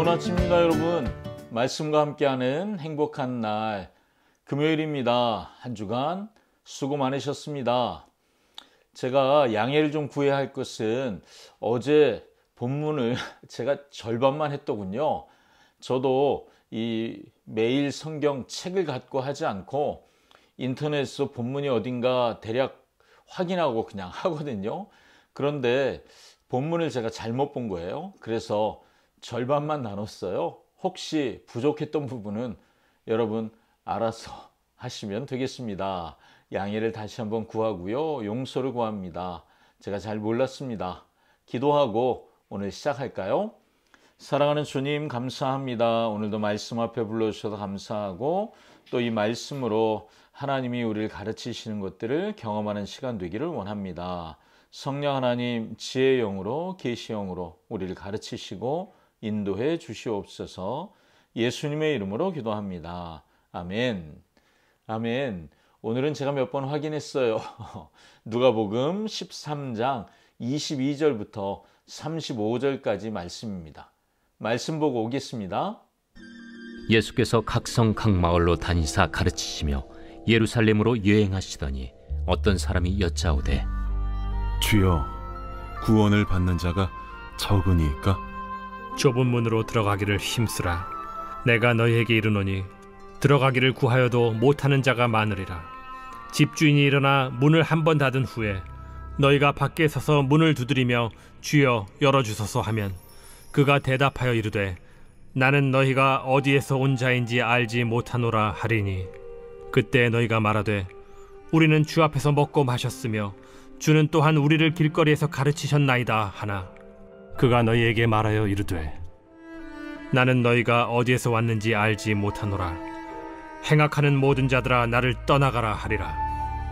좋은 아침입니다, 여러분. 말씀과 함께하는 행복한 날 금요일입니다. 한 주간 수고 많으셨습니다. 제가 양해를 좀 구해야 할 것은 어제 본문을 제가 절반만 했더군요. 저도 이 매일 성경 책을 갖고 하지 않고 인터넷에서 본문이 어딘가 대략 확인하고 그냥 하거든요. 그런데 본문을 제가 잘못 본 거예요. 그래서 절반만 나눴어요. 혹시 부족했던 부분은 여러분 알아서 하시면 되겠습니다. 양해를 다시 한번 구하고요. 용서를 구합니다. 제가 잘 몰랐습니다. 기도하고 오늘 시작할까요? 사랑하는 주님 감사합니다. 오늘도 말씀 앞에 불러주셔서 감사하고 또 이 말씀으로 하나님이 우리를 가르치시는 것들을 경험하는 시간 되기를 원합니다. 성령 하나님 지혜의 영으로 계시의 영으로 우리를 가르치시고 인도해 주시옵소서. 예수님의 이름으로 기도합니다. 아멘. 아멘. 오늘은 제가 몇 번 확인했어요. 누가복음 13장 22절부터 35절까지 말씀입니다. 말씀 보고 오겠습니다. 예수께서 각성 각 마을로 다니사 가르치시며 예루살렘으로 여행하시더니 어떤 사람이 여짜오되 주여, 구원을 받는 자가 적으니까? 좁은 문으로 들어가기를 힘쓰라. 내가 너희에게 이르노니 들어가기를 구하여도 못하는 자가 많으리라. 집주인이 일어나 문을 한 번 닫은 후에 너희가 밖에 서서 문을 두드리며 주여 열어주소서 하면 그가 대답하여 이르되 나는 너희가 어디에서 온 자인지 알지 못하노라 하리니 그때 너희가 말하되 우리는 주 앞에서 먹고 마셨으며 주는 또한 우리를 길거리에서 가르치셨나이다 하나 그가 너희에게 말하여 이르되 나는 너희가 어디에서 왔는지 알지 못하노라. 행악하는 모든 자들아 나를 떠나가라 하리라.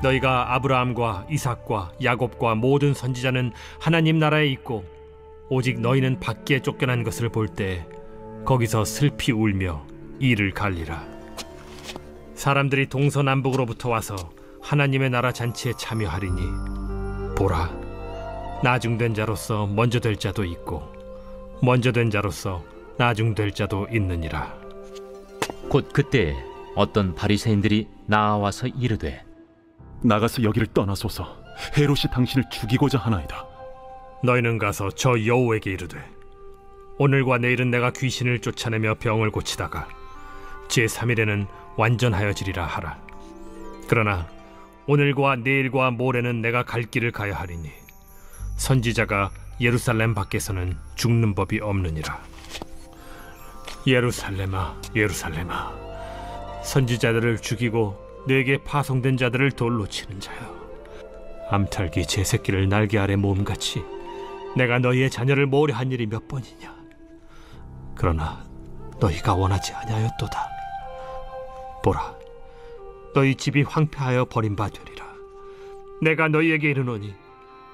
너희가 아브라함과 이삭과 야곱과 모든 선지자는 하나님 나라에 있고 오직 너희는 밖에 쫓겨난 것을 볼 때 거기서 슬피 울며 이를 갈리라. 사람들이 동서남북으로부터 와서 하나님의 나라 잔치에 참여하리니 보라, 나중된 자로서 먼저 될 자도 있고 먼저 된 자로서 나중될 자도 있느니라. 곧 그때 어떤 바리새인들이 나와서 이르되 나가서 여기를 떠나소서. 헤롯이 당신을 죽이고자 하나이다. 너희는 가서 저 여호에게 이르되 오늘과 내일은 내가 귀신을 쫓아내며 병을 고치다가 제3일에는 완전하여지리라 하라. 그러나 오늘과 내일과 모레는 내가 갈 길을 가야 하리니 선지자가 예루살렘 밖에서는 죽는 법이 없느니라. 예루살렘아, 예루살렘아, 선지자들을 죽이고 내게 파송된 자들을 돌로 치는 자여, 암탉이 제 새끼를 날개 아래 모음같이 내가 너희의 자녀를 모려한 일이 몇 번이냐. 그러나 너희가 원하지 아니하였도다. 보라, 너희 집이 황폐하여 버림받으리라. 내가 너희에게 이르노니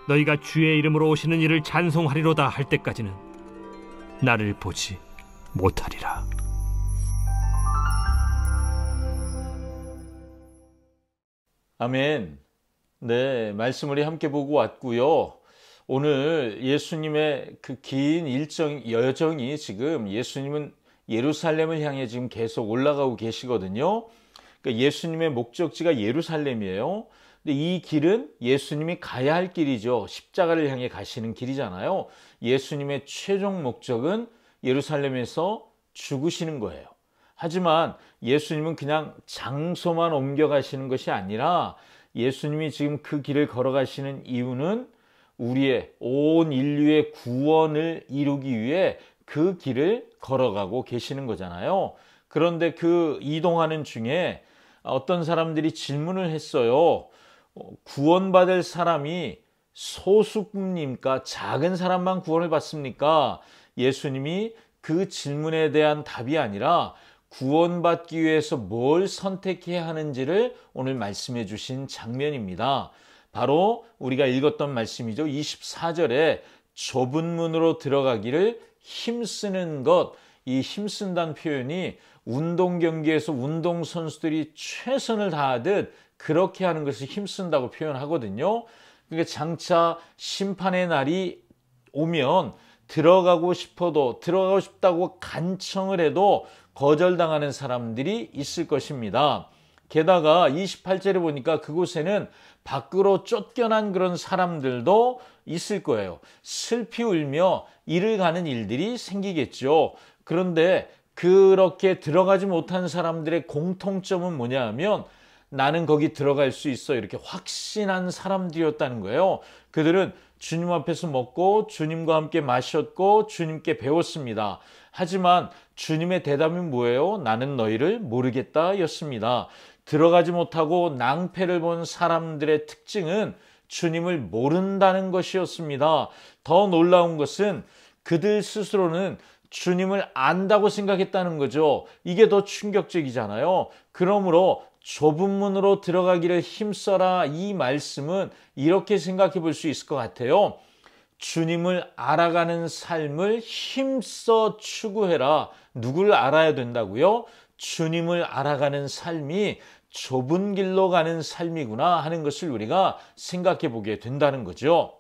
너희가 주의 이름으로 오시는 이를 찬송하리로다 할 때까지는 나를 보지 못하리라. 아멘. 네, 말씀 우리 함께 보고 왔고요. 오늘 예수님의 그 긴 여정이 지금 예수님은 예루살렘을 향해 지금 계속 올라가고 계시거든요. 그러니까 예수님의 목적지가 예루살렘이에요. 근데 이 길은 예수님이 가야 할 길이죠. 십자가를 향해 가시는 길이잖아요. 예수님의 최종 목적은 예루살렘에서 죽으시는 거예요. 하지만 예수님은 그냥 장소만 옮겨가시는 것이 아니라 예수님이 지금 그 길을 걸어가시는 이유는 우리의 온 인류의 구원을 이루기 위해 그 길을 걸어가고 계시는 거잖아요. 그런데 그 이동하는 중에 어떤 사람들이 질문을 했어요. 구원받을 사람이 소수입니까? 작은 사람만 구원을 받습니까? 예수님이 그 질문에 대한 답이 아니라 구원받기 위해서 뭘 선택해야 하는지를 오늘 말씀해 주신 장면입니다. 바로 우리가 읽었던 말씀이죠. 24절에 좁은 문으로 들어가기를 힘쓰는 것, 이 힘쓴다는 표현이 운동 경기에서 운동선수들이 최선을 다하듯 그렇게 하는 것을 힘쓴다고 표현하거든요. 그러니까 장차 심판의 날이 오면 들어가고 싶어도 들어가고 싶다고 간청을 해도 거절당하는 사람들이 있을 것입니다. 게다가 28절에 보니까 그곳에는 밖으로 쫓겨난 그런 사람들도 있을 거예요. 슬피 울며 이를 가는 일들이 생기겠죠. 그런데 그렇게 들어가지 못한 사람들의 공통점은 뭐냐 하면 나는 거기 들어갈 수 있어 이렇게 확신한 사람들이었다는 거예요. 그들은 주님 앞에서 먹고 주님과 함께 마셨고 주님께 배웠습니다. 하지만 주님의 대답이 뭐예요? 나는 너희를 모르겠다 였습니다. 들어가지 못하고 낭패를 본 사람들의 특징은 주님을 모른다는 것이었습니다. 더 놀라운 것은 그들 스스로는 주님을 안다고 생각했다는 거죠. 이게 더 충격적이잖아요. 그러므로 좁은 문으로 들어가기를 힘써라, 이 말씀은 이렇게 생각해 볼 수 있을 것 같아요. 주님을 알아가는 삶을 힘써 추구해라. 누구를 알아야 된다고요? 주님을 알아가는 삶이 좁은 길로 가는 삶이구나 하는 것을 우리가 생각해 보게 된다는 거죠.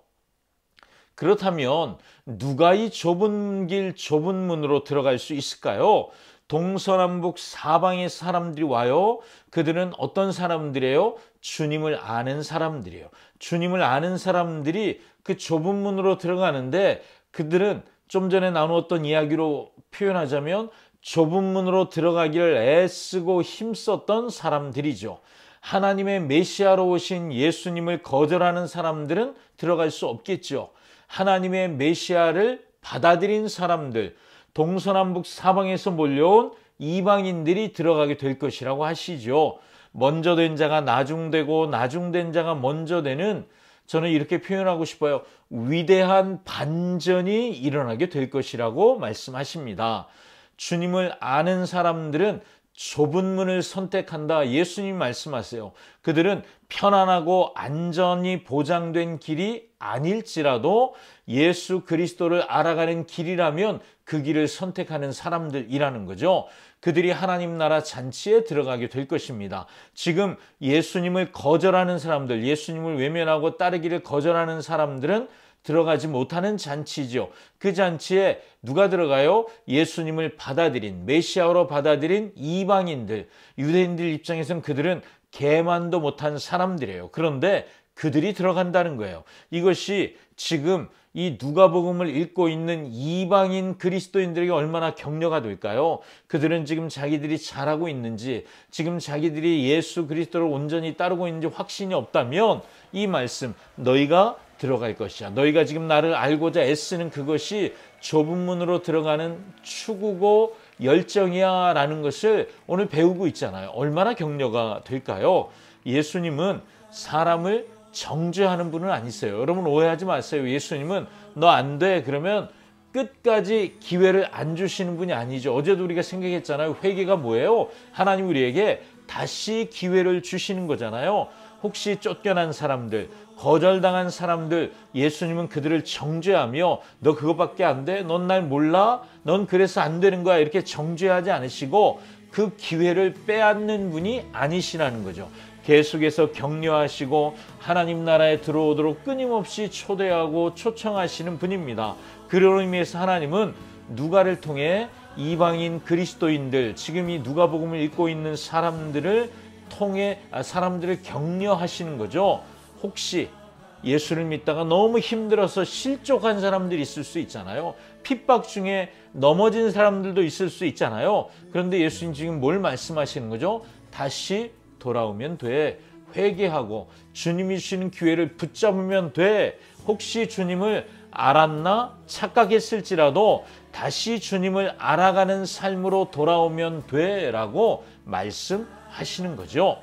그렇다면 누가 이 좁은 길, 좁은 문으로 들어갈 수 있을까요? 동서남북 사방의 사람들이 와요. 그들은 어떤 사람들이에요? 주님을 아는 사람들이에요. 주님을 아는 사람들이 그 좁은 문으로 들어가는데 그들은 좀 전에 나누었던 이야기로 표현하자면 좁은 문으로 들어가기를 애쓰고 힘썼던 사람들이죠. 하나님의 메시아로 오신 예수님을 거절하는 사람들은 들어갈 수 없겠죠. 하나님의 메시아를 받아들인 사람들, 동서남북 사방에서 몰려온 이방인들이 들어가게 될 것이라고 하시죠. 먼저 된 자가 나중되고 나중된 자가 먼저 되는, 저는 이렇게 표현하고 싶어요. 위대한 반전이 일어나게 될 것이라고 말씀하십니다. 주님을 아는 사람들은 좁은 문을 선택한다. 예수님 말씀하세요. 그들은 편안하고 안전이 보장된 길이 아닐지라도 예수 그리스도를 알아가는 길이라면 그 길을 선택하는 사람들이라는 거죠. 그들이 하나님 나라 잔치에 들어가게 될 것입니다. 지금 예수님을 거절하는 사람들, 예수님을 외면하고 따르기를 거절하는 사람들은 들어가지 못하는 잔치죠. 그 잔치에 누가 들어가요? 예수님을 받아들인, 메시아로 받아들인 이방인들, 유대인들 입장에서는 그들은 개만도 못한 사람들이에요. 그런데 그들이 들어간다는 거예요. 이것이 지금 이 누가복음을 읽고 있는 이방인 그리스도인들에게 얼마나 격려가 될까요? 그들은 지금 자기들이 잘하고 있는지, 지금 자기들이 예수 그리스도를 온전히 따르고 있는지 확신이 없다면 이 말씀, 너희가 들어갈 것이야. 너희가 지금 나를 알고자 애쓰는 그것이 좁은 문으로 들어가는 추구고 열정이야 라는 것을 오늘 배우고 있잖아요. 얼마나 격려가 될까요? 예수님은 사람을 정죄하는 분은 아니세요. 여러분 오해하지 마세요. 예수님은 너 안 돼 그러면 끝까지 기회를 안 주시는 분이 아니죠. 어제도 우리가 생각했잖아요. 회개가 뭐예요? 하나님 우리에게 다시 기회를 주시는 거잖아요. 혹시 쫓겨난 사람들, 거절당한 사람들, 예수님은 그들을 정죄하며 너 그거밖에 안 돼? 넌 날 몰라? 넌 그래서 안 되는 거야. 이렇게 정죄하지 않으시고 그 기회를 빼앗는 분이 아니시라는 거죠. 계속해서 격려하시고 하나님 나라에 들어오도록 끊임없이 초대하고 초청하시는 분입니다. 그런 의미에서 하나님은 누가를 통해 이방인 그리스도인들, 지금 이 누가복음을 읽고 있는 사람들을 통해 사람들을 격려하시는 거죠. 혹시 예수를 믿다가 너무 힘들어서 실족한 사람들이 있을 수 있잖아요. 핍박 중에 넘어진 사람들도 있을 수 있잖아요. 그런데 예수님 지금 뭘 말씀하시는 거죠? 다시 돌아오면 돼. 회개하고 주님이 주시는 기회를 붙잡으면 돼. 혹시 주님을 알았나 착각했을지라도 다시 주님을 알아가는 삶으로 돌아오면 돼 라고 말씀하시는 거죠.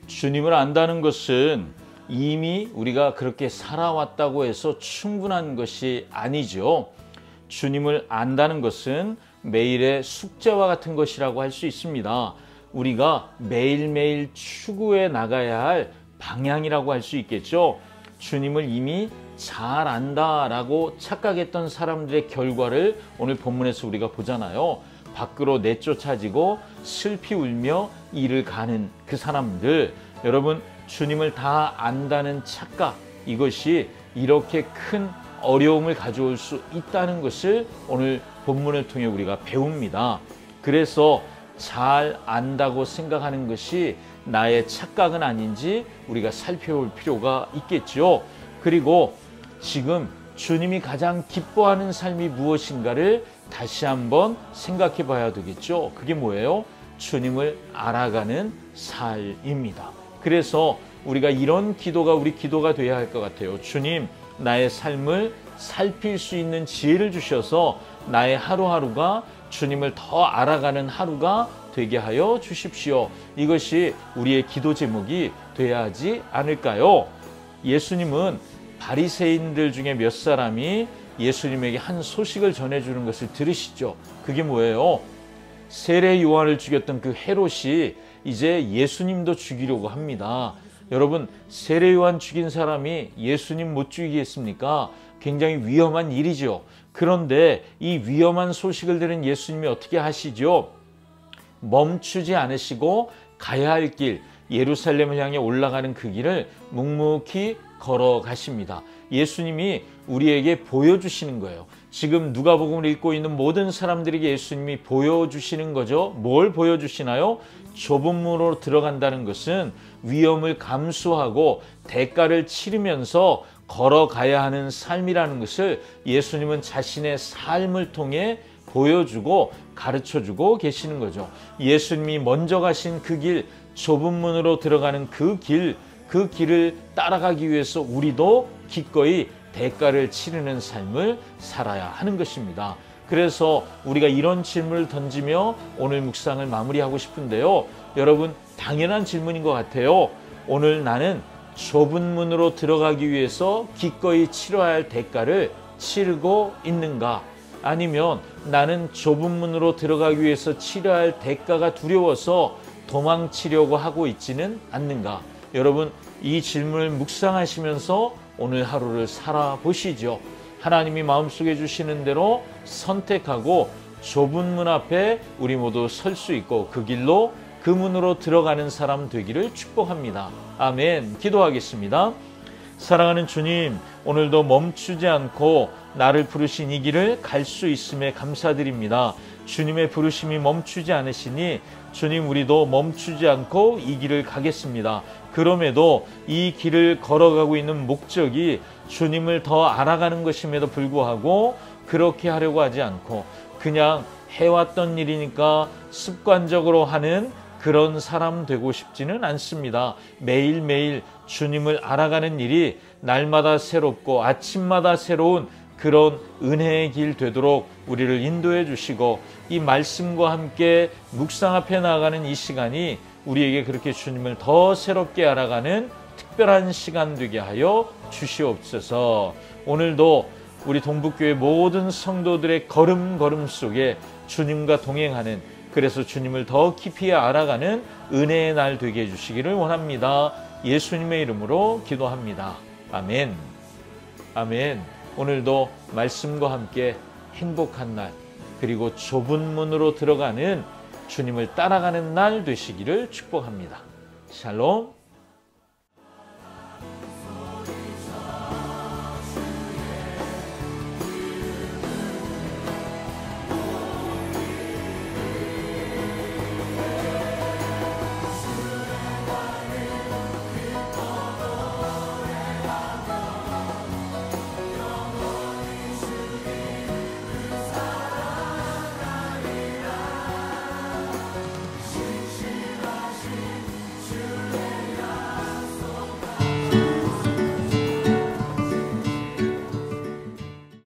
주님을 안다는 것은 이미 우리가 그렇게 살아왔다고 해서 충분한 것이 아니죠. 주님을 안다는 것은 매일의 숙제와 같은 것이라고 할 수 있습니다. 우리가 매일매일 추구해 나가야 할 방향이라고 할 수 있겠죠. 주님을 이미 잘 안다라고 착각했던 사람들의 결과를 오늘 본문에서 우리가 보잖아요. 밖으로 내쫓아지고 슬피 울며 이를 가는 그 사람들, 여러분 주님을 다 안다는 착각, 이것이 이렇게 큰 어려움을 가져올 수 있다는 것을 오늘 본문을 통해 우리가 배웁니다. 그래서 잘 안다고 생각하는 것이 나의 착각은 아닌지 우리가 살펴볼 필요가 있겠죠. 그리고 지금 주님이 가장 기뻐하는 삶이 무엇인가를 다시 한번 생각해 봐야 되겠죠. 그게 뭐예요? 주님을 알아가는 삶입니다. 그래서 우리가 이런 기도가 우리 기도가 돼야 할 것 같아요. 주님, 나의 삶을 살필 수 있는 지혜를 주셔서 나의 하루하루가 주님을 더 알아가는 하루가 되게 하여 주십시오. 이것이 우리의 기도 제목이 돼야 하지 않을까요? 예수님은 바리새인들 중에 몇 사람이 예수님에게 한 소식을 전해주는 것을 들으시죠. 그게 뭐예요? 세례 요한을 죽였던 그 헤롯이 이제 예수님도 죽이려고 합니다. 여러분, 세례 요한 죽인 사람이 예수님 못 죽이겠습니까? 굉장히 위험한 일이죠. 그런데 이 위험한 소식을 들은 예수님이 어떻게 하시죠? 멈추지 않으시고 가야 할 길, 예루살렘을 향해 올라가는 그 길을 묵묵히 걸어가십니다. 예수님이 우리에게 보여주시는 거예요. 지금 누가복음을 읽고 있는 모든 사람들에게 예수님이 보여주시는 거죠. 뭘 보여주시나요? 좁은 문으로 들어간다는 것은 위험을 감수하고 대가를 치르면서 걸어가야 하는 삶이라는 것을 예수님은 자신의 삶을 통해 보여주고 가르쳐주고 계시는 거죠. 예수님이 먼저 가신 그 길, 좁은 문으로 들어가는 그 길을 따라가기 위해서 우리도 기꺼이 대가를 치르는 삶을 살아야 하는 것입니다. 그래서 우리가 이런 질문을 던지며 오늘 묵상을 마무리하고 싶은데요. 여러분, 당연한 질문인 것 같아요. 오늘 나는 좁은 문으로 들어가기 위해서 기꺼이 치러야 할 대가를 치르고 있는가? 아니면 나는 좁은 문으로 들어가기 위해서 치러야 할 대가가 두려워서 도망치려고 하고 있지는 않는가? 여러분, 이 질문을 묵상하시면서 오늘 하루를 살아보시죠. 하나님이 마음속에 주시는 대로 선택하고 좁은 문 앞에 우리 모두 설 수 있고 그 길로 그 문으로 들어가는 사람 되기를 축복합니다. 아멘. 기도하겠습니다. 사랑하는 주님, 오늘도 멈추지 않고 나를 부르신 이 길을 갈 수 있음에 감사드립니다. 주님의 부르심이 멈추지 않으시니 주님, 우리도 멈추지 않고 이 길을 가겠습니다. 그럼에도 이 길을 걸어가고 있는 목적이 주님을 더 알아가는 것임에도 불구하고 그렇게 하려고 하지 않고 그냥 해왔던 일이니까 습관적으로 하는 그런 사람 되고 싶지는 않습니다. 매일매일 주님을 알아가는 일이 날마다 새롭고 아침마다 새로운 그런 은혜의 길 되도록 우리를 인도해 주시고 이 말씀과 함께 묵상 앞에 나아가는 이 시간이 우리에게 그렇게 주님을 더 새롭게 알아가는 특별한 시간 되게 하여 주시옵소서. 오늘도 우리 동북교회 모든 성도들의 걸음걸음 속에 주님과 동행하는, 그래서 주님을 더 깊이 알아가는 은혜의 날 되게 해주시기를 원합니다. 예수님의 이름으로 기도합니다. 아멘. 아멘. 오늘도 말씀과 함께 행복한 날, 그리고 좁은 문으로 들어가는 주님을 따라가는 날 되시기를 축복합니다. 샬롬.